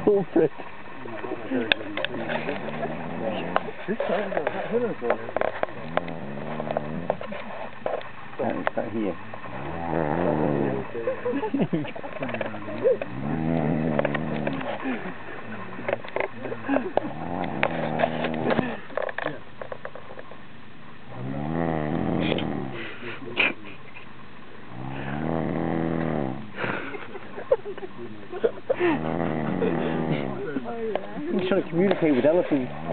Culprit. It's here. I'm trying to communicate with elephants.